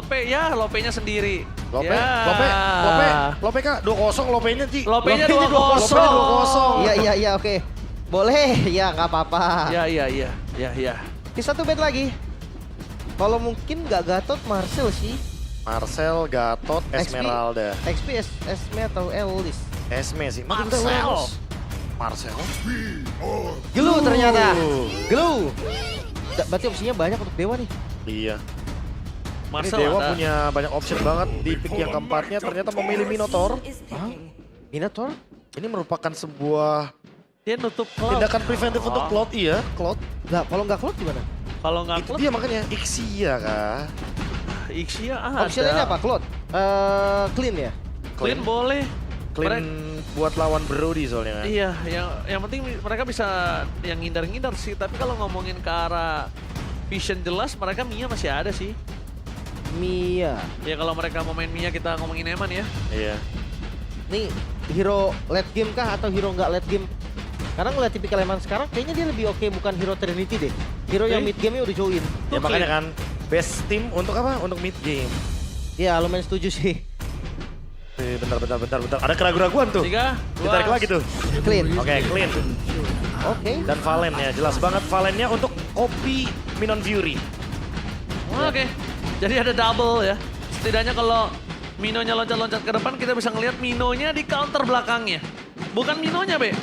Lopenya sendiri. Lope, Ya. Lope kak, 2-0 Lopenya Ci. Lopenya Lopenya 2-0. Iya, oke. Boleh, ya nggak apa-apa. Iya. Kita satu bet lagi. Kalau mungkin nggak Gatot, Marcel sih. Marcel, Gatot, Esmeralda. XP, Esme atau Elis. Esme sih. Marcel. Gelu ternyata. Gelu. Berarti opsinya banyak untuk Dewa nih. Iya. Marcel Ini Dewa ada. punya banyak option banget di pick yang keempatnya ternyata memilih Minotaur. Minotaur? Ini merupakan sebuah Dia nutup cloud. tindakan preventif untuk Cloud, iya. Cloud. Nggak, kalau nggak Cloud gimana? Kalau nggak Itu cloud, dia makanya Ixia kah? Ixia ada. Optionnya apa? Cloud? Clean ya? Clean boleh. Clean buat lawan Brody soalnya kan. Iya, yang penting mereka bisa yang ngindar-ngindar sih. Tapi kalau ngomongin ke arah vision jelas, mereka Mia masih ada sih. Mia. Ya kalau mereka mau main Mia, kita ngomongin Eman ya. Iya. Nih, hero late game kah atau hero nggak late game? Karena ngeliat tipikal Eman sekarang, kayaknya dia lebih oke bukan hero Trinity deh. Hero yang mid game-nya udah join. Ya makanya kan best team untuk apa? Untuk mid game. Ya, lumayan setuju sih. Bentar. Ada keraguan-keraguan tuh. 3, 2, Ditarik lagi tuh. Clean. Oke, clean. Oke. Dan Valen ya, jelas banget Valennya untuk copy Minon Fury. Oke, jadi ada double ya. Setidaknya kalau Minonya loncat-loncat ke depan, kita bisa ngelihat Minonya di counter belakangnya. Bukan Minonya, Be.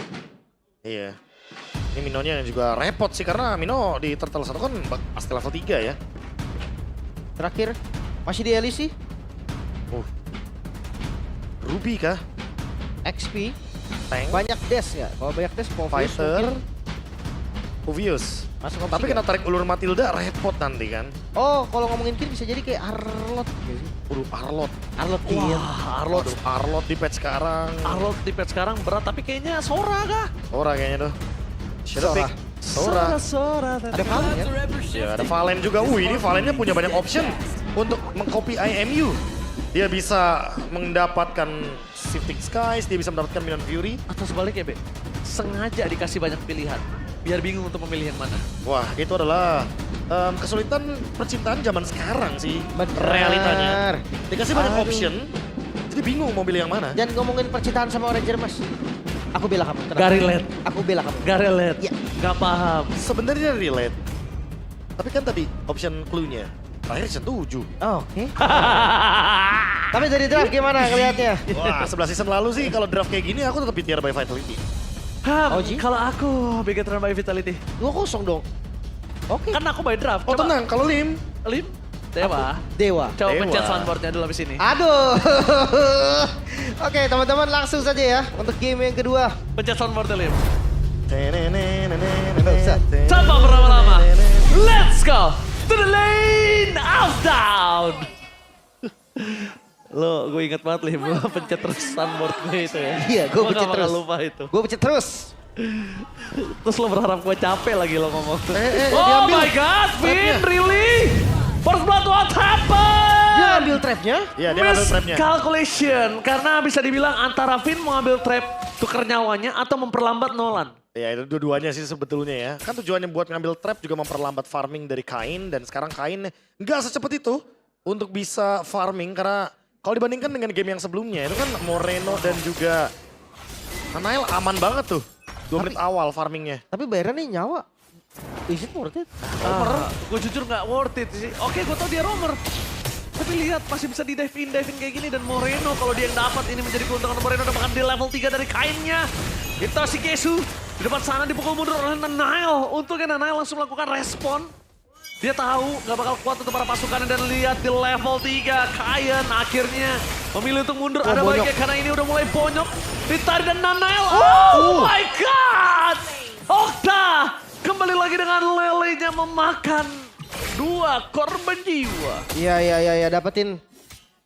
Iya. Ini Minonya juga repot sih karena Mino di Turtle 1 kan pasti level 3 ya. Terakhir, masih di Elis sih. Ruby kah? XP. Tank, Banyak dash ya? Kalau banyak dash, Povius Fighter, mungkin Obvious. masuk opsi Tapi nggak? kena tarik ulur Matilda repot nanti kan. Oh, kalau ngomongin kill bisa jadi kayak Arlot. nggak sih? Arlot. Arlot kill. Wah, Arlot. Aduh, Arlot di patch sekarang. Arlot di patch sekarang berat, tapi kayaknya Sora kah? Sora kayaknya tuh. Shadow Sora. pick. Sora. Sora. Ada Valen ya? Ya, ada Valen juga. Ini Valennya punya banyak option untuk mengcopy IMU. Dia bisa mendapatkan Shifting Skies, dia bisa mendapatkan Minon Fury. Atau sebaliknya, Be. Sengaja dikasih banyak pilihan. Biar bingung untuk memilih yang mana. Wah, itu adalah kesulitan percintaan zaman sekarang sih. Bener. Realitanya. Dikasih banyak Aduh. option, jadi bingung mau pilih yang mana. Jangan ngomongin percintaan sama Ranger, Mas. Aku bela kamu. tenang. Gak relate. Aku bela kamu. Gak relate. Ya. Gak paham. Sebenarnya relate. Tapi kan tadi option clue-nya. Terakhir setuju. Oh, oke. Tapi dari draft gimana ngelihatnya? Wah, 11 season lalu sih kalau draft kayak gini aku tetap PTR by Vitality. Oji? Kalau aku Bigetron by Vitality. 2-0 dong. Oke. Kan aku by draft. Oh Coba. tenang, kalau Lim. Lim? Dewa. Dewa. Coba Dewa. pencet soundboardnya dulu abis ini. Aduh. Oke, teman-teman langsung saja ya untuk game yang kedua. Pencet soundboardnya, Lim. usah. Tanpa berlama-lama. Let's go to the lane of down. Lo, gue inget banget Lim, lo pencet terus soundboard gue itu ya. Iya, gue Gua pencet nggak bakal terus. lupa itu. Gue pencet terus. Terus lo berharap gue capek lagi lo ngomong. Oh diambil. my god, Vin, Trapnya. really? First blood, what happened? Dia ambil trapnya. Iya, dia ngambil trapnya. Miscalculation, karena bisa dibilang antara Vin mau ambil trap tukar nyawanya atau memperlambat Nolan. Ya itu dua-duanya sih sebetulnya ya. Kan tujuannya buat ngambil trap juga memperlambat farming dari Kain. Dan sekarang Kain nggak secepat itu untuk bisa farming. Karena kalau dibandingkan dengan game yang sebelumnya itu kan Moreno dan juga Nanail aman banget tuh. 2 menit awal farmingnya. Tapi bayarannya nyawa. Is it worth it? Gue jujur nggak worth it sih. Oke, gue tau dia roamer. Tapi lihat masih bisa di dive in kayak gini. Dan Moreno kalau dia yang dapat ini menjadi keuntungan Moreno. Dapatkan di level 3 dari Kainnya. Itu si Kesu. Di depan sana dipukul mundur oleh Nanail. Untungnya Nanail langsung melakukan respon. Dia tahu nggak bakal kuat untuk para pasukannya. Dan lihat di level 3 Kain akhirnya memilih untuk mundur. Ada bonyok. baiknya karena ini udah mulai bonyok. Ditarik dan Nanail. Oh my god! Okta kembali lagi dengan lelenya memakan 2 korban jiwa. Iya, dapetin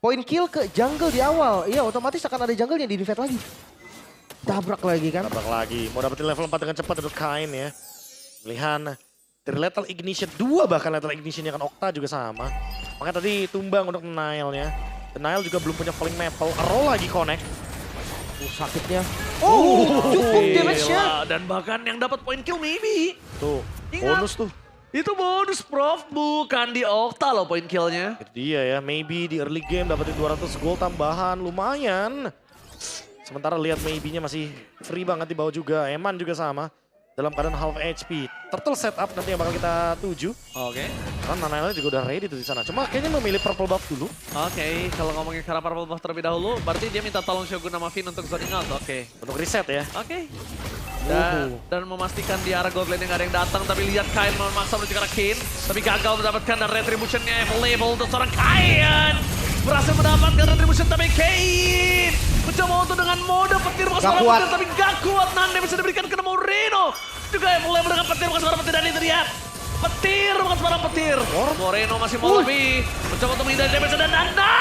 poin kill ke jungle di awal. Iya, otomatis akan ada jungle yang di-invade lagi. Tabrak lagi kan. Tabrak lagi. Mau dapetin level 4 dengan cepat untuk Kain ya. Pilihan dari Lethal Ignition 2 bahkan Lethal Ignitionnya kan Okta juga sama. Makanya tadi tumbang untuk Nile-nya. Dan Nile juga belum punya Falling Maple. Roll lagi connect. Sakitnya. Oh, cukup damage-nya. Gila. Dan bahkan yang dapat poin kill maybe. Tuh, Ingat. bonus tuh. Itu bonus Prof, bukan di Okta loh poin killnya. Itu dia ya, maybe di early game dapetin 200 gold tambahan, lumayan. Sementara lihat maybe-nya masih free banget di bawah juga. Eman juga sama, dalam keadaan half HP. Turtle setup nanti yang bakal kita tuju. Oke. Karena Nanael juga udah ready tuh di sana. Cuma kayaknya memilih purple buff dulu. Oke, kalau ngomongin cara purple buff terlebih dahulu, berarti dia minta tolong Shogun sama Finn untuk zoning out. Oke. Untuk reset ya. Oke. Dan memastikan di arah gold lane yang gak ada yang datang, tapi lihat Kain memaksa menuju ke arah Kain, tapi gagal mendapatkan dan retributionnya available untuk seorang Kain. Berhasil mendapatkan retribution, tapi Kain mencoba untuk dengan mode petir bukan seorang petir, tapi gak kuat. Nanda bisa diberikan ke Moreno. Juga available dengan petir bukan seorang petir, dan itu lihat. Petir bukan seorang petir. Moreno masih mau lebih, mencoba untuk menghindari damage dan Nanda.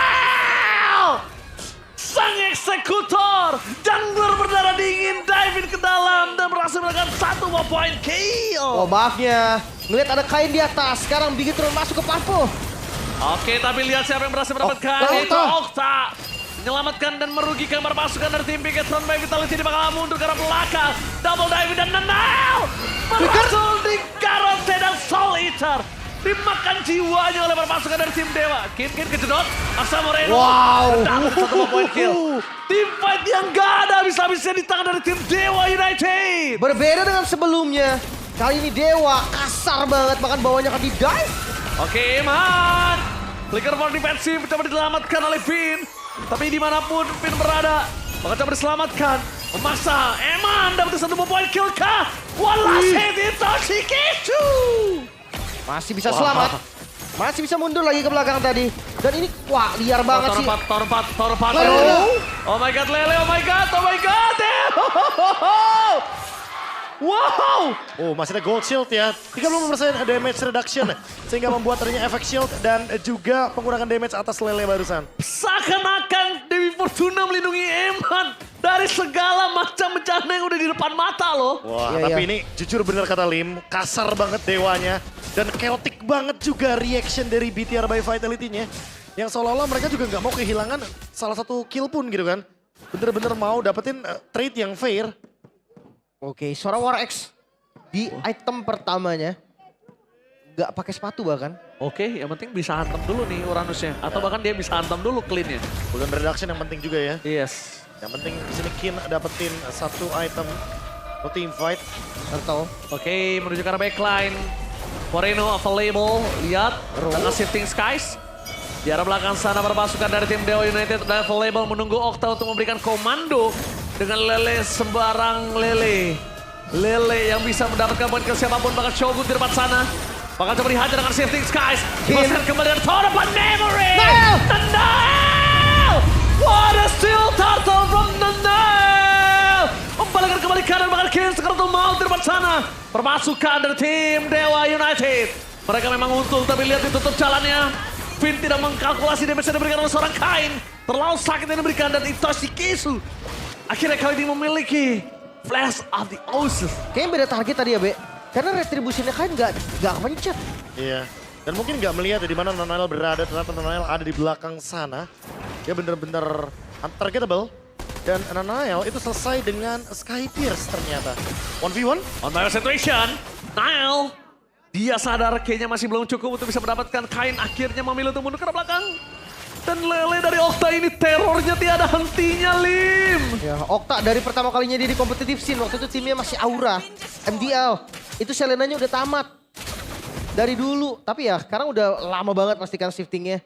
Sang eksekutor, jungler berdarah dingin, diving ke dalam dan berhasil melakukan 1 point kill. Oh maafnya, ngeliat ada Kain di atas, sekarang Bigetron masuk ke purple. Oke, tapi lihat siapa yang berhasil mendapatkan, itu Okta. Menyelamatkan dan merugikan para pasukan dari tim Bigetron by Vitality di bakal mundur ke arah belakang. Double diving dan Nanael berhasil di Karote dan Soul Eater. Dimakan jiwanya oleh para pasukan dari tim Dewa. Kim kejedot, maksa Moreno. Wow. Dapat 1 point kill. Tim fight yang gak ada habis-habisnya di tangan dari tim Dewa United. Berbeda dengan sebelumnya, kali ini Dewa kasar banget, bahkan bawahnya kan di dive. Oke, Eman. Flicker for defensive coba diselamatkan oleh Finn. Tapi dimanapun Finn berada, bakal coba diselamatkan. Memaksa, Eman dapat 1 point kill kah? One last hit itu Shikesu. Masih bisa selamat. Masih bisa mundur lagi ke belakang tadi. Dan ini, wah liar banget sih. Tor 4. Lele. Oh my god, Lele, oh my god. Wow. Oh, masih ada gold shield ya. 30% damage reduction. Sehingga membuat adanya efek shield dan juga pengurangan damage atas Lele barusan. Seakan-akan Dewi Fortuna melindungi Eman dari segala macam bencana yang udah di depan mata loh. Wah, Iya, tapi iya. ini jujur bener kata Lim, kasar banget Dewanya. Dan chaotic banget juga reaction dari BTR by Vitality-nya. Yang seolah-olah mereka juga nggak mau kehilangan salah satu kill pun gitu kan. Bener-bener mau dapetin trade yang fair. Oke, Sora War X di item pertamanya nggak pakai sepatu bahkan. Oke, yang penting bisa hantam dulu nih Uranusnya. Atau bahkan dia bisa hantam dulu clean-nya. Bulan reduction yang penting juga ya. Yes. Yang penting di sini Kin dapetin 1 item untuk team fight. Atau Oke, menuju ke arah backline. Moreno available, lihat tengah shifting skies. Di arah belakang sana berpasukan dari tim Dewa United dan available menunggu Okta untuk memberikan komando dengan Lele sembarang Lele. Lele yang bisa mendapatkan poin ke siapapun, bahkan Shogun di depan sana. Bakal coba dihajar dengan shifting skies. Dimasukkan kembali dengan Tournament Memory. Nanael! What a steel turtle from Nanael! Membalikkan kembali kanan, bahkan Kin sekarang tuh mau di depan sana. Permasukan dari tim Dewa United. Mereka memang untung, tapi lihat ditutup jalannya. Finn tidak mengkalkulasi damage yang diberikan oleh seorang Kain. Terlalu sakit yang diberikan dan Itoshi Kesu akhirnya kali ini memiliki Flash of the Oasis. kayaknya beda target tadi ya, Be. Karena retribusinya kan nggak kepencet. Iya. Dan mungkin nggak melihat ya di mana Nanael berada. Ternyata Nanael ada di belakang sana. Dia bener-bener untargetable. Dan Nanael itu selesai dengan Sky Pierce ternyata. 1v1. On fire situation, Nile. Dia sadar kayaknya masih belum cukup untuk bisa mendapatkan Kain. Akhirnya memilih untuk mundur ke belakang. Dan Lele dari Okta ini terornya tiada hentinya, Lim. Ya, Okta dari pertama kalinya dia di competitive scene, waktu itu timnya masih Aura, MDL. Itu Selenanya udah tamat. Dari dulu, tapi ya sekarang udah lama banget pastikan shiftingnya.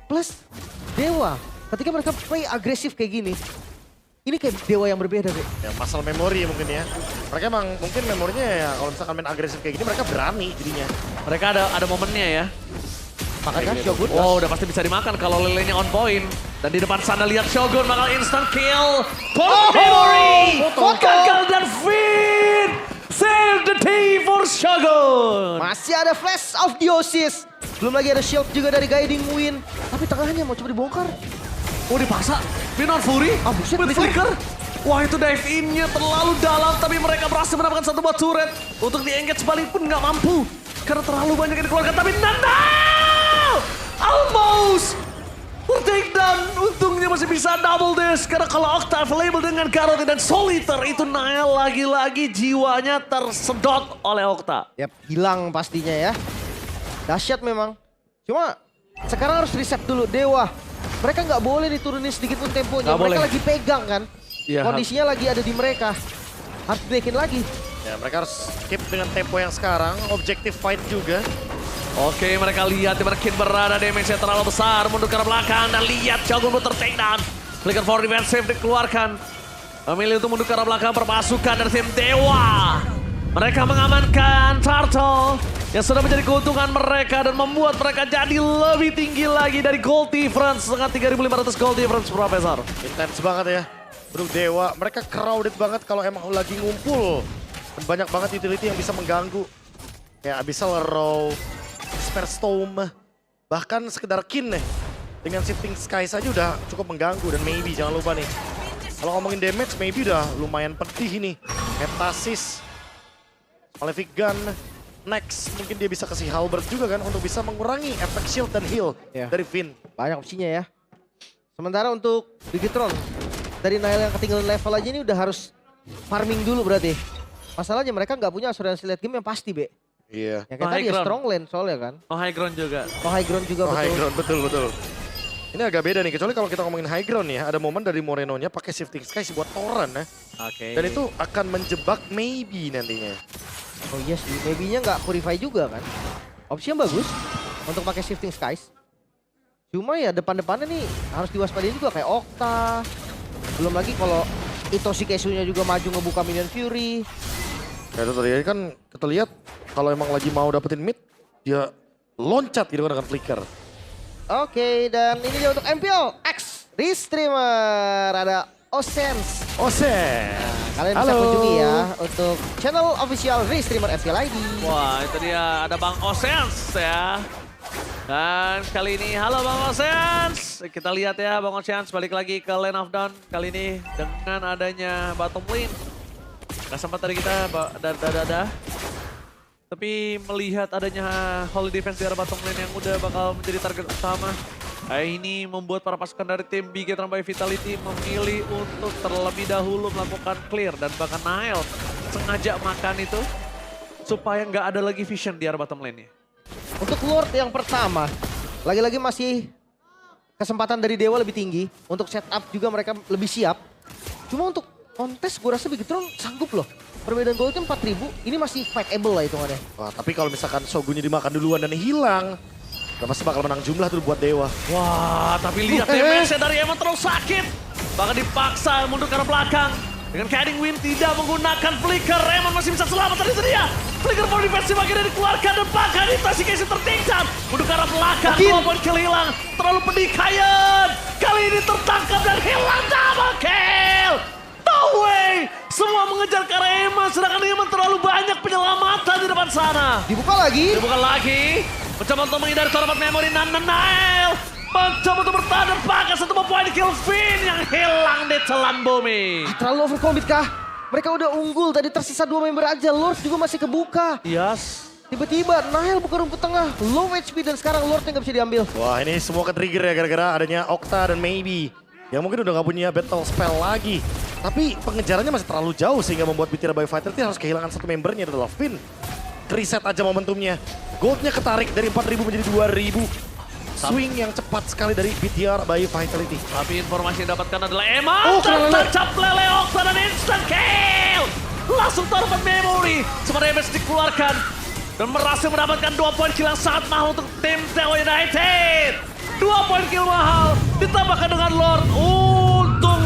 Plus, Dewa, ketika mereka play agresif kayak gini, ini kayak Dewa yang berbeda, Be. Ya masalah memori mungkin ya. Mereka emang mungkin memorinya ya kalau misalkan main agresif kayak gini mereka berani jadinya. Mereka ada momennya ya. Makanya Shogun. Oh, udah pasti bisa dimakan kalau Lelenya on point. Dan di depan sana lihat Shogun bakal instant kill. Memory! Gagal dan Finn! Save the day for Shogun! Masih ada Flash of Diosis. Belum lagi ada shield juga dari Guiding Wind. Tapi tengahnya mau coba dibongkar. Oh, dipaksa. Finn on Fury. Ah, buset, With Flicker. Flicker. Wah, itu dive in-nya terlalu dalam. Tapi mereka berhasil mendapatkan 1 buah turret. Untuk di-engage balik pun nggak mampu. Karena terlalu banyak yang dikeluarkan. Tapi Nanael! Almost! Take down. Untungnya masih masih bisa double dash. Karena kalau Octa available dengan Karoti dan Solitaire itu Nael lagi-lagi jiwanya tersedot oleh Octa. Yap, hilang pastinya ya. Dahsyat memang. Cuma sekarang harus reset dulu Dewa. Mereka nggak boleh diturunin sedikit pun temponya. Nggak Mereka boleh. lagi pegang kan. Iya, Kondisinya lagi ada di mereka. Harus breakin lagi. Ya, mereka harus keep dengan tempo yang sekarang. Objective fight juga. Oke, mereka lihat di mana Kid berada, damage-nya terlalu besar, mundur ke arah belakang dan lihat Shogun Butter takedown. Flicker for defensive dikeluarkan. Memilih untuk mundur ke arah belakang perpasukan dari tim Dewa. Mereka mengamankan Turtle yang sudah menjadi keuntungan mereka dan membuat mereka jadi lebih tinggi lagi dari gold difference dengan 3.500 gold difference, Profesor. Intens banget ya. Bro, Dewa, mereka crowded banget kalau emang lagi ngumpul. Dan banyak banget utility yang bisa mengganggu. Kayak Abyssal Row, Spare Storm, bahkan sekedar Kin nih. Dengan Shifting Sky saja udah cukup mengganggu. Dan maybe jangan lupa nih, kalau ngomongin damage maybe udah lumayan pedih nih. Metasis, Malefic Gun, next mungkin dia bisa kasih Halberd juga kan untuk bisa mengurangi efek shield dan heal dari Finn. Banyak opsinya ya. Sementara untuk Bigetron, dari Nail yang ketinggalan level aja ini udah harus farming dulu berarti. Masalahnya mereka nggak punya asuransi late game yang pasti, Be. Iya. Ya kan Oh, tadi high ya ground. strong lane soalnya kan. Oh, high ground juga. Oh high ground juga Oh, high betul. ground, betul. Ini agak beda nih, kecuali kalau kita ngomongin high ground ya, ada momen dari Moreno-nya pakai Shifting Sky buat Toran ya. Oke. Dan itu akan menjebak maybe nantinya. Oh iya sih, maybe-nya nggak purify juga kan. Opsi yang bagus untuk pakai Shifting Skies. Cuma ya depan-depannya nih harus diwaspadai juga kayak Octa. Belum lagi kalau Itoshi Keisunya juga maju ngebuka Minion Fury. Ya itu tadi kan kita lihat kalau emang lagi mau dapetin mid, dia loncat gitu kan dengan flicker. Oke, dan ini dia untuk MPL X Restreamer. Ada Osens. Ose. Kalian bisa kunjungi ya untuk channel official Restreamer FPL ID. Wah, itu dia ada Bang Oceans ya. Dan kali ini, halo Bang Oceans. Kita lihat ya Bang Oceans balik lagi ke Lane of Dawn. Kali ini dengan adanya bottom lane. Gak sempat tadi kita dada. Tapi melihat adanya Holy Defense di arah bottom lane yang udah bakal menjadi target utama. Ini membuat para pasukan dari tim Bigetron by Vitality memilih untuk terlebih dahulu melakukan clear. Dan bahkan Nael sengaja makan itu supaya nggak ada lagi vision di arah bottom lane-nya. Untuk Lord yang pertama, lagi-lagi masih kesempatan dari Dewa lebih tinggi. Untuk setup juga mereka lebih siap. Cuma untuk kontes gue rasa Bigetron sanggup loh. Perbedaan goldnya 4.000, ini masih fightable lah hitungannya. Wah, tapi kalau misalkan Shogunnya dimakan duluan dan hilang, udah pasti bakal menang jumlah tuh buat Dewa. Wah, tapi lihat damage-nya dari Emon terus sakit. Bahkan dipaksa mundur ke arah belakang. Dengan Kidding Wind tidak menggunakan flicker, Emon masih bisa selamat dari dia. Flicker for defensive akhirnya dikeluarkan dan bahkan Itoshi Keisha tertinggal. Mundur ke arah belakang, 2 poin kill hilang. Terlalu pedih Kayen. Kali ini tertangkap dan hilang double kill. No way! Semua mengejar ke arah Emon, sedangkan Emon terlalu banyak penyelamatan di depan sana. Dibuka lagi. Dibuka lagi. Mencoba untuk menghindari torabat memori Nael. Mencoba untuk bertahan dan pakai satu poin kill Finn yang hilang di telan bumi. Terlalu overcommit kah? Mereka udah unggul, tadi tersisa 2 member aja. Lord juga masih kebuka. Yes. Tiba-tiba Nael buka rumput tengah, low HP dan sekarang Lordnya nggak bisa diambil. Wah, ini semua ke-trigger ya gara-gara adanya Octa dan Maybe. Yang mungkin udah gak punya battle spell lagi. Tapi pengejarannya masih terlalu jauh sehingga membuat BTR by Vitality harus kehilangan satu membernya adalah Finn. Reset aja momentumnya. Goldnya ketarik dari 4.000 menjadi 2.000. Swing yang cepat sekali dari BTR by Vitality. Tapi informasi yang dapatkan adalah Emon. Oh, kena lele. Tertancap lele Octa dan instant kill. Langsung torabat memori. Semua damage dikeluarkan. Dan berhasil mendapatkan 2 poin kill yang sangat mahal untuk tim Dewa United. 2 poin kill mahal. Ditambahkan dengan Lord. Untung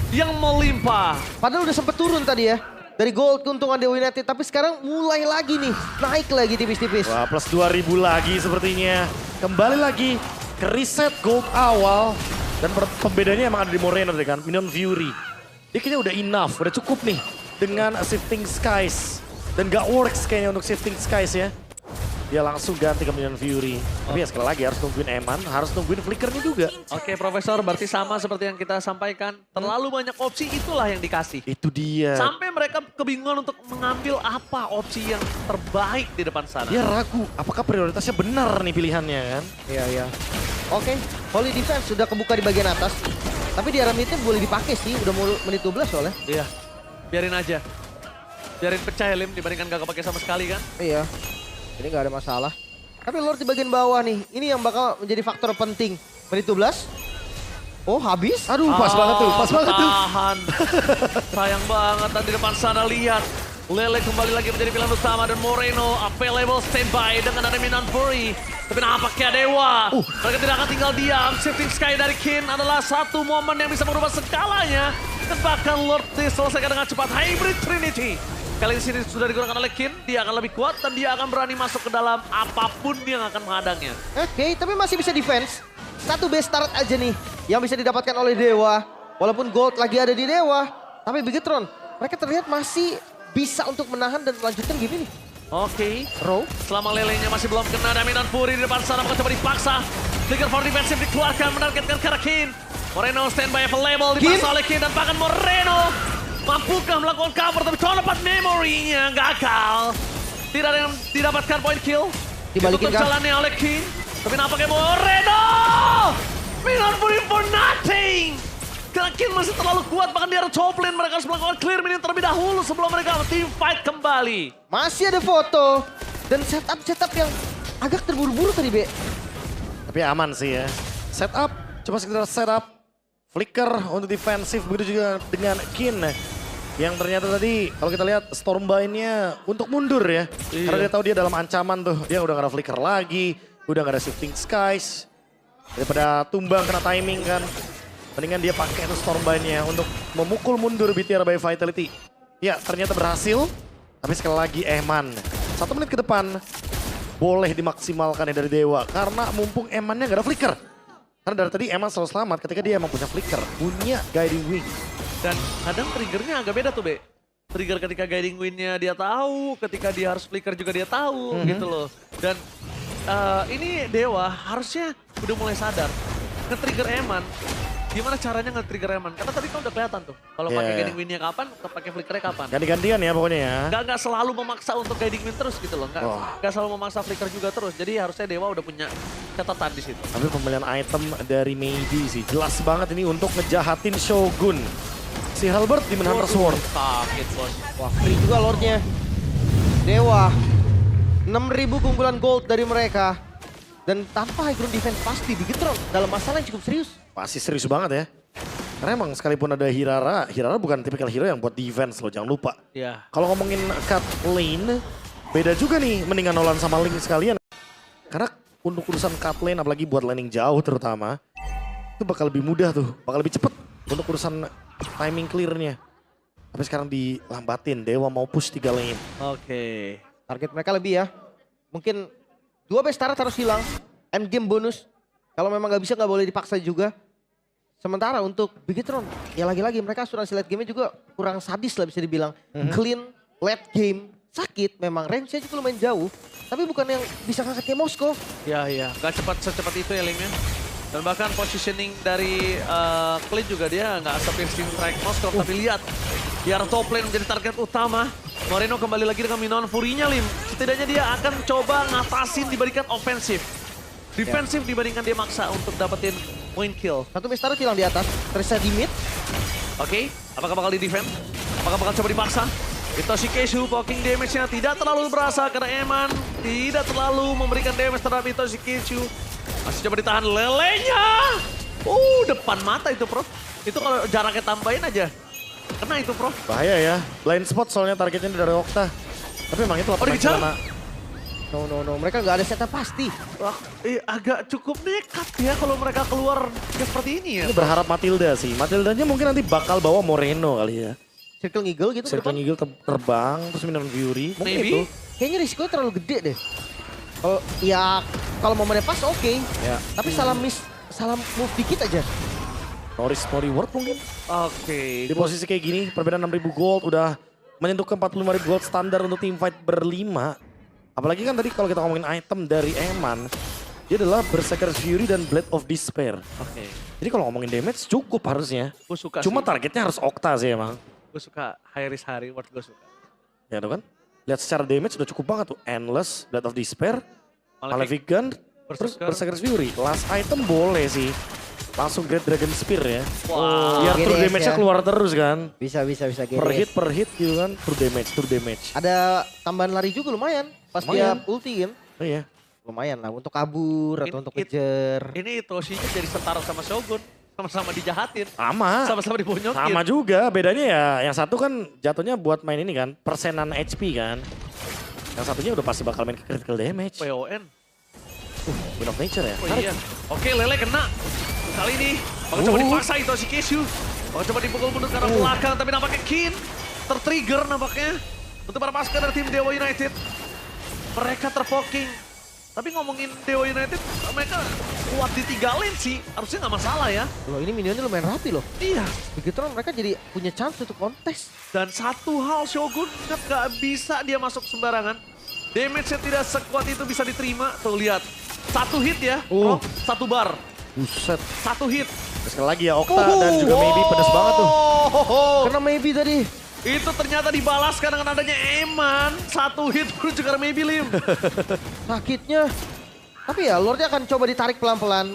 yang melimpah. Padahal udah sempet turun tadi ya. Dari gold keuntungan Dewa United, tapi sekarang mulai lagi nih. Naik lagi tipis-tipis. Wah, plus 2.000 lagi sepertinya. Kembali lagi ke reset gold awal. Dan pembedanya emang ada di Moreno kan, Minion Fury. Dia kayaknya udah enough, udah cukup nih. Dengan Shifting Skies. Dan gak works kayaknya untuk Shifting Skies ya. Dia langsung ganti ke Minion Fury. Tapi ya sekali lagi harus nungguin Eman, harus nungguin flickernya juga. Oke Profesor, berarti sama seperti yang kita sampaikan. Terlalu banyak opsi, itulah yang dikasih. Itu dia. Sampai mereka kebingungan untuk mengambil apa opsi yang terbaik di depan sana. Dia ragu, apakah prioritasnya benar nih pilihannya kan? Iya, iya. Oke, Holy Defense sudah kebuka di bagian atas. Tapi di area midnya boleh dipakai sih, udah mau menit 12 soalnya. Iya, biarin aja. Biarin pecah ya Lim dibandingkan gak kepake sama sekali kan. Iya, ini gak ada masalah. Tapi Lord di bagian bawah nih, ini yang bakal menjadi faktor penting. Menit 12. Oh habis? Aduh pas banget tuh, pas banget tuh. Tahan. Sayang banget dan di depan sana lihat. Lele kembali lagi menjadi pilihan utama dan Moreno available standby dengan ada Minan Fury. Tapi nampaknya Dewa, mereka tidak akan tinggal diam. Shifting Sky dari Kin adalah satu momen yang bisa merubah segalanya. Dan bahkan Lord diselesaikan dengan cepat. Hybrid Trinity. Kali ini sudah digunakan oleh Kin, dia akan lebih kuat dan dia akan berani masuk ke dalam apapun yang akan menghadangnya. Oke, tapi masih bisa defense. Satu base start aja nih yang bisa didapatkan oleh Dewa. Walaupun gold lagi ada di Dewa, tapi Bigetron mereka terlihat masih bisa untuk menahan dan melanjutkan game ini. Oke, Row. selama lelenya masih belum kena Damian Fury di depan sana akan coba dipaksa. Trigger for defensive dikeluarkan menargetkan ke arah Kin. Moreno standby available dipaksa oleh Kin dan bahkan Moreno mampukah melakukan cover tapi tahun depan memory-nya gagal. Tidak ada yang didapatkan point kill. Dibalikin Ditutup kah? jalannya oleh Kin. Tapi nampaknya Moreno! Minan Fury for nothing! Karena Kin masih terlalu kuat, bahkan di area top lane mereka harus melakukan clear minion terlebih dahulu sebelum mereka team fight kembali. Masih ada foto dan setup yang agak terburu-buru tadi, Be. Tapi aman sih ya. Setup, cuma sekedar setup. Flicker untuk defensif, begitu juga dengan Kin. Yang ternyata tadi kalau kita lihat Stormbind-nya untuk mundur ya. Iya. Karena dia tahu dia dalam ancaman tuh. Dia udah gak ada flicker lagi, udah gak ada shifting skies. Daripada tumbang kena timing kan. Mendingan dia pakai itu Stormbind-nya untuk memukul mundur BTR by Vitality. Ya ternyata berhasil, tapi sekali lagi Eman. 1 menit ke depan boleh dimaksimalkan ya dari Dewa. Karena mumpung Emannya gak ada flicker. Karena dari tadi Eman selalu selamat ketika dia emang punya flicker. Punya Guiding Wing. Dan kadang triggernya agak beda tuh, Be. Trigger ketika guiding win-nya dia tahu, ketika dia harus flicker juga dia tahu gitu loh. Dan ini Dewa harusnya udah mulai sadar. Nge-trigger Eman, gimana caranya nge-trigger Eman? Karena tadi kan udah kelihatan tuh. Kalau pakai Yeah. guiding win-nya kapan, pakai flickernya kapan. Ganti-gantian ya pokoknya ya. Nggak selalu memaksa untuk guiding win terus gitu loh. Nggak selalu memaksa flicker juga terus. Jadi harusnya Dewa udah punya catatan di situ. Tapi pemilihan item dari Meidi sih jelas banget ini untuk ngejahatin Shogun. Si Halbert di Hunter Sword. Sakit, bos. Wah, free juga Lordnya. Dewa. 6.000 keunggulan gold dari mereka. Dan tanpa high ground defense pasti Bigetron dalam masalah yang cukup serius. Pasti serius banget ya. Karena emang sekalipun ada Hirara, Hirara bukan tipikal hero yang buat defense loh, jangan lupa. Iya. Kalau ngomongin cut lane, beda juga nih mendingan Nolan sama Link sekalian. Karena untuk urusan cut lane, apalagi buat laning jauh terutama, itu bakal lebih mudah tuh, bakal lebih cepet untuk urusan timing clear-nya. Tapi sekarang dilambatin, Dewa mau push 3 lane. Oke. Target mereka lebih ya. Mungkin 2 base turret harus hilang. End game bonus. Kalau memang nggak bisa nggak boleh dipaksa juga. Sementara untuk Bigetron, ya lagi-lagi mereka asuransi late game-nya juga kurang sadis lah bisa dibilang. Clean, late game, sakit memang range-nya juga lumayan jauh. Tapi bukan yang bisa ngangkat kayak Moskow. Iya. Gak secepat itu ya Lim ya. Dan bahkan positioning dari Clint juga dia nggak se-piercing strike Moskov. Tapi lihat, di arah top lane menjadi target utama. Moreno kembali lagi dengan Minon Fury-nya Lim. Setidaknya dia akan coba ngatasin dibandingkan ofensif. Defensif dibandingkan dia maksa untuk dapetin point kill. Satu base turret hilang di atas, Teresa di mid. Oke, apakah bakal di-defend? Apakah bakal coba dipaksa? Hitoshi Keishu poking damage-nya tidak terlalu berasa karena Eman tidak terlalu memberikan damage terhadap Hitoshi Keishu. Masih coba ditahan lelenya. Depan mata itu, Prof. Itu kalau jaraknya tambahin aja. Kena itu, Prof. Bahaya ya, blind spot soalnya targetnya dari Okta. Tapi emang itu apa dikejar? No. Mereka nggak ada setup pasti. Wah, agak cukup nekat ya kalau mereka keluar seperti ini ya. Ini berharap Matilda sih. Matildanya mungkin nanti bakal bawa Moreno kali ya. Circle Eagle gitu ke Circle depan. Eagle terbang, terus Minon Fury. Mungkin Maybe. itu. Kayaknya risikonya terlalu gede deh. Kalau momennya pas oke. Ya. Tapi salah move dikit aja. No risk, no reward mungkin. Oke. Di posisi kayak gini, perbedaan 6.000 gold udah menyentuh ke 45.000 gold standar untuk team fight berlima. Apalagi kan tadi kalau kita ngomongin item dari Eman, dia adalah Berserker's Fury dan Blade of Despair. Oke. Jadi kalau ngomongin damage cukup harusnya. Gue suka Cuma sih. targetnya harus Okta sih emang. Gue suka high risk high reward, gue suka. Ya tuh kan. Lihat secara damage udah cukup banget tuh. Endless, Blade of Despair, Malefic Malefic Gun, terus Berserker. Berserker's Fury. Last item boleh sih. Langsung Great Dragon Spear ya. Wah. Biar true GDS damage-nya ya. keluar terus kan. Bisa Per hit gitu kan. True damage. Ada tambahan lari juga lumayan. Pas dia Lumayan. ulti kan. Oh iya. Lumayan lah untuk kabur atau untuk kejar. Ini Toshinya jadi setara sama Shogun. Sama-sama dijahatin. Sama-sama dibonyokin. Sama juga, bedanya ya yang satu kan jatuhnya buat main ini kan, persenan HP kan. Yang satunya udah pasti bakal main ke critical damage. PON. Wind of Nature ya. Oh iya. Oke, Lele kena. Kali ini bakal coba dipaksa Itoshi Keishu. Bakal coba dipukul mundur ke arah belakang, tapi nampaknya Kin tertrigger nampaknya. Untuk para pasukan dari tim Dewa United. Mereka terpoking. Tapi ngomongin Dewa United, mereka kuat di 3 lane sih. Harusnya nggak masalah ya. Loh ini minionnya lumayan rapi loh. Iya. Begitu kan mereka jadi punya chance untuk kontes. Dan satu hal Shogun nggak bisa dia masuk sembarangan. Damage-nya tidak sekuat itu bisa diterima. Tuh lihat. Satu hit ya, Bro. Satu bar. Buset. Satu hit. Sekali lagi ya Okta dan juga Maybe pedas banget tuh. Karena maybe tadi. Itu ternyata dibalaskan dengan adanya Eman. Satu hit menuju ke arah Maybe Lim. Sakitnya. Tapi ya Lordnya akan coba ditarik pelan-pelan.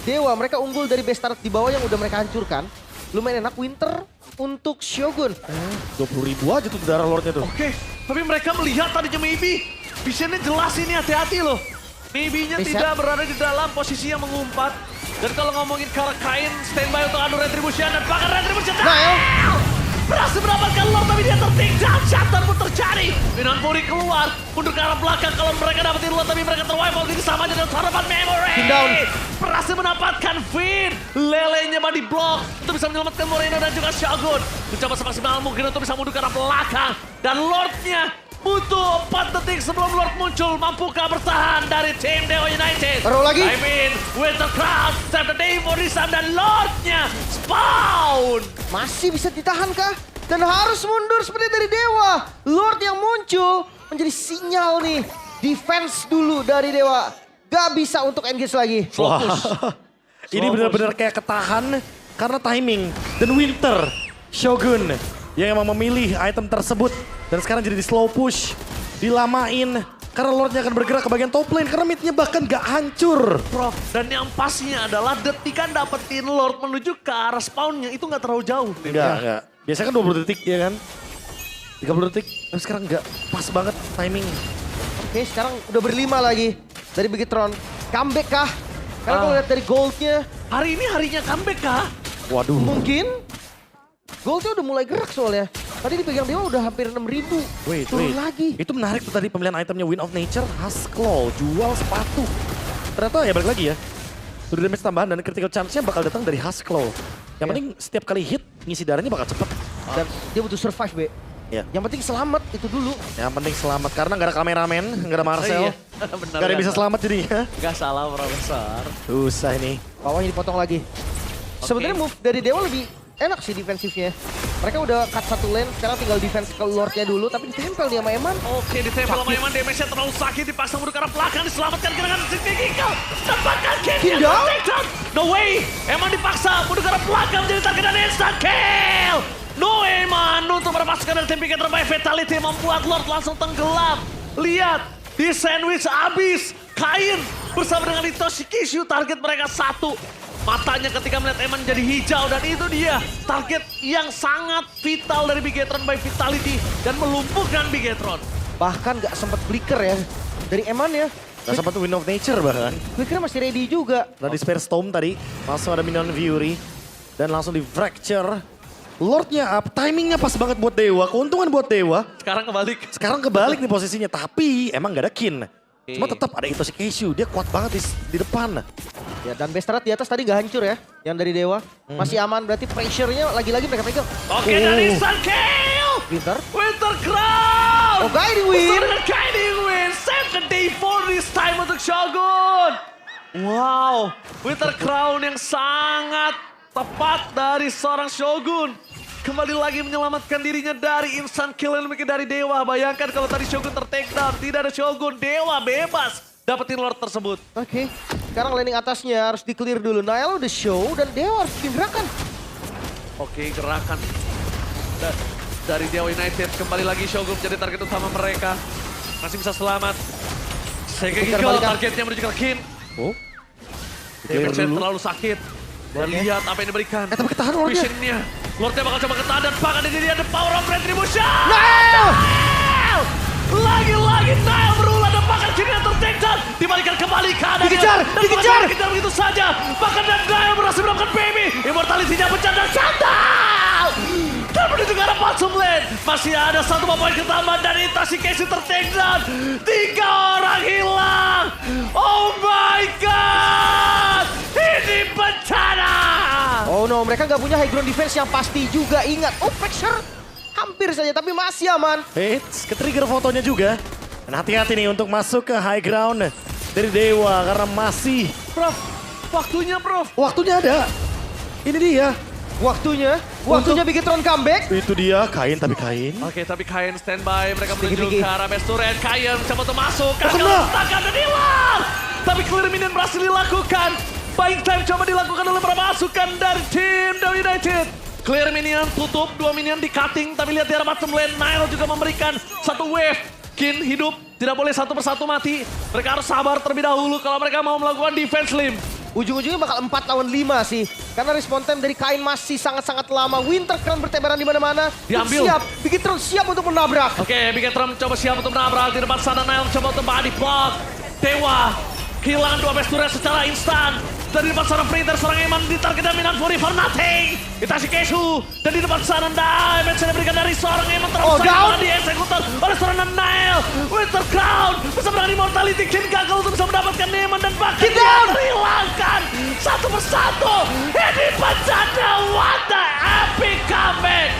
Dewa mereka unggul dari base turret di bawah yang udah mereka hancurkan. Lumayan enak Winter untuk Shogun. 20.000 aja tuh darah Lordnya tuh. Oke, tapi mereka melihat tadinya Maybe. Visionnya jelas ini, hati-hati loh. Maybe-nya Bisa. tidak berada di dalam posisi yang mengumpat. Dan kalau ngomongin Kain, standby untuk adu Retribution dan bahkan Retribution. Berhasil mendapatkan Lord tapi dia tertinggal. Shutdown pun terjadi. Minan Fury keluar. Mundur ke arah belakang kalau mereka dapetin Lord tapi mereka terwipe. Ini sama aja dengan harapan Memory. Pin down. Berhasil mendapatkan Finn. Lelenya di blok untuk bisa menyelamatkan Moreno dan juga Shogun. Mencoba semaksimal mungkin untuk bisa mundur ke arah belakang. Dan Lordnya butuh 4 detik sebelum Lord muncul. Mampukah bertahan dari tim Dewa United? Taruh lagi. I mean, with the crowd, save the day for Rizam dan Lordnya spawn. Masih bisa ditahan kah? Dan harus mundur seperti dari Dewa. Lord yang muncul menjadi sinyal nih. Defense dulu dari Dewa. Gak bisa untuk engage lagi. Wah. Ini benar-benar kayak ketahan karena timing. Dan Winter, Shogun yang emang memilih item tersebut. Dan sekarang jadi di slow push, dilamain. Karena Lordnya akan bergerak ke bagian top lane. Karena midnya bahkan gak hancur. Prof, dan yang pasnya adalah detikan dapetin Lord menuju ke arah spawnnya itu nggak terlalu jauh. Enggak. Biasanya kan 20 detik ya kan. 30 detik, tapi sekarang enggak. Pas banget timing. Oke sekarang udah berlima lagi dari Bigetron. Comeback kah? Karena kalau lihat dari goldnya Hari ini harinya comeback kah? Waduh. mungkin goldnya udah mulai gerak soalnya. Tadi dipegang Dewa udah hampir 6.000. Turun lagi. Itu menarik tuh tadi pemilihan itemnya Wind of Nature, Husklaw, jual sepatu. Ternyata ya balik lagi ya. Udah damage tambahan dan critical chance-nya bakal datang dari Husklaw. Yang penting setiap kali hit, ngisi darahnya bakal cepet. Dan dia butuh survive, Be. Ya. Yang penting selamat itu dulu. Yang penting selamat, karena nggak ada kameramen, nggak ada Marcel. Iya, benar. Gak ada yang bisa selamat jadinya. Gak salah, Profesor. Susah ini. Bawahnya dipotong lagi. Sebenarnya move dari Dewa lebih enak sih defensifnya. Mereka udah cut satu lane, sekarang tinggal defense ke Lordnya dulu, tapi ditempel dia sama Eman. Oke, ditempel sama Eman, damage-nya terlalu sakit, dipaksa mundur ke arah belakang, diselamatkan gerakan signifikan. Dapatkan kill, down. No way, Eman dipaksa mundur ke arah belakang, menjadi target dan instant kill. No Eman untuk melepaskan dari tim Piket terbaik, fatality membuat Lord langsung tenggelam. Lihat, di sandwich abis. Kain bersama dengan Itoshi Keishu, target mereka satu. Matanya ketika melihat Eman jadi hijau dan itu dia target yang sangat vital dari Bigetron by Vitality dan melumpuhkan Bigetron. Bahkan gak sempat flicker ya dari Eman ya. Gak sempat Wind of Nature bahkan. Flicker masih ready juga. Tadi Spare Storm tadi, langsung ada Minion Fury. Dan langsung di Fracture. Lordnya up, timingnya pas banget buat Dewa, keuntungan buat Dewa. Sekarang kebalik nih posisinya, tapi emang gak ada Kin. Cuma tetap ada Itoshi Keishu, dia kuat banget di depan. Ya dan base turret di atas tadi gak hancur ya. Yang dari Dewa. Masih aman, berarti pressure-nya lagi-lagi mereka pegang. Oke, dan instant kill! Winter. Winter Crown! Oh, Guiding Wind! Bersama dengan Guiding Wind, save the day for this time untuk Shogun! Wow, Winter Crown yang sangat tepat dari seorang Shogun. Kembali lagi menyelamatkan dirinya dari instant kill yang dimiliki dari Dewa. Bayangkan kalau tadi Shogun ter-takedown, tidak ada Shogun, Dewa bebas dapetin Lord tersebut. Oke, sekarang landing atasnya harus di-clear dulu. Nael udah show dan Dewa harus bikin gerakan. Oke, gerakan dari Dewa United. Kembali lagi Shogun menjadi target utama mereka. Masih bisa selamat. Sega Gigal targetnya menuju ke Kin. Oh, Damage terlalu sakit. Dan lihat apa yang diberikan. Tapi ketahan Lordnya. Visionnya. Lordnya bakal coba ketahan dan bahkan ini dia the power of retribution. Nail! Lagi-lagi Nail berulang dan bahkan kini yang tertekan. Dibalikan kembali kanan. Dikejar, dikejar. Dikejar begitu saja. Bahkan dan Nail berhasil melakukan baby. Immortality-nya pecah dan sandal. Dan menuju ke arah bottom lane. Masih ada 1 poin ketambahan dan Itachi Kesu tertekan. 3 orang hilang. Oh my god. Ini bencana. Oh no, mereka nggak punya high ground defense yang pasti juga. Ingat, oh pressure hampir saja tapi masih aman. Eits, ke-trigger fotonya juga. Dan hati-hati nih untuk masuk ke high ground dari Dewa karena masih Prof, waktunya Prof. waktunya ada. Ini dia. Waktunya Bigetron comeback. Itu dia Kain tapi Kain. Oke, tapi Kain standby. Mereka menuju Pigi. ke arah best turret. Kain coba untuk masuk. Gagal kena. letakkan dan hilang. Tapi clear minion berhasil dilakukan. Buying time coba dilakukan oleh beberapa masukan dari tim The United. Clear minion tutup, 2 minion di cutting. Tapi lihat di arah bottom lane, Nile juga memberikan 1 wave. Kin hidup, tidak boleh satu persatu mati. Mereka harus sabar terlebih dahulu kalau mereka mau melakukan defense lim. Ujung-ujungnya bakal 4 lawan 5 sih. Karena respawn time dari Kain masih sangat-sangat lama. Winter Crown bertebaran di mana-mana. Diambil. Siap, Bigetron siap untuk menabrak. Oke, Bigetron coba siap untuk menabrak. Di depan sana Nile coba untuk body block. Dewa kehilangan 2 best turret secara instan. Dan di depan sana Printer serang Eman di target dominan Fury for nothing. Itachi Kesu. Dan di depan sana damage yang diberikan dari seorang Eman Oh, down. di eksekutor oleh seorang Nile. Winter Crown bersama dengan Immortality King gagal untuk bisa mendapatkan Eman dan bahkan Get dia down. terhilangkan satu persatu. Ini bencana, what the epic comeback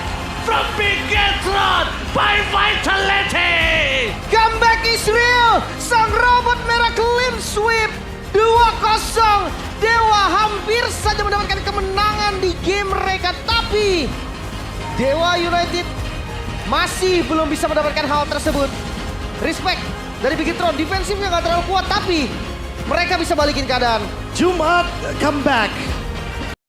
from Bigetron by Vitality. Comeback is real. Sang robot merah clean sweep. 2-0. Dewa hampir saja mendapatkan kemenangan di game mereka. Tapi Dewa United masih belum bisa mendapatkan hal tersebut. Respect dari Bigetron. Defensifnya nggak terlalu kuat tapi mereka bisa balikin keadaan. Jumat comeback.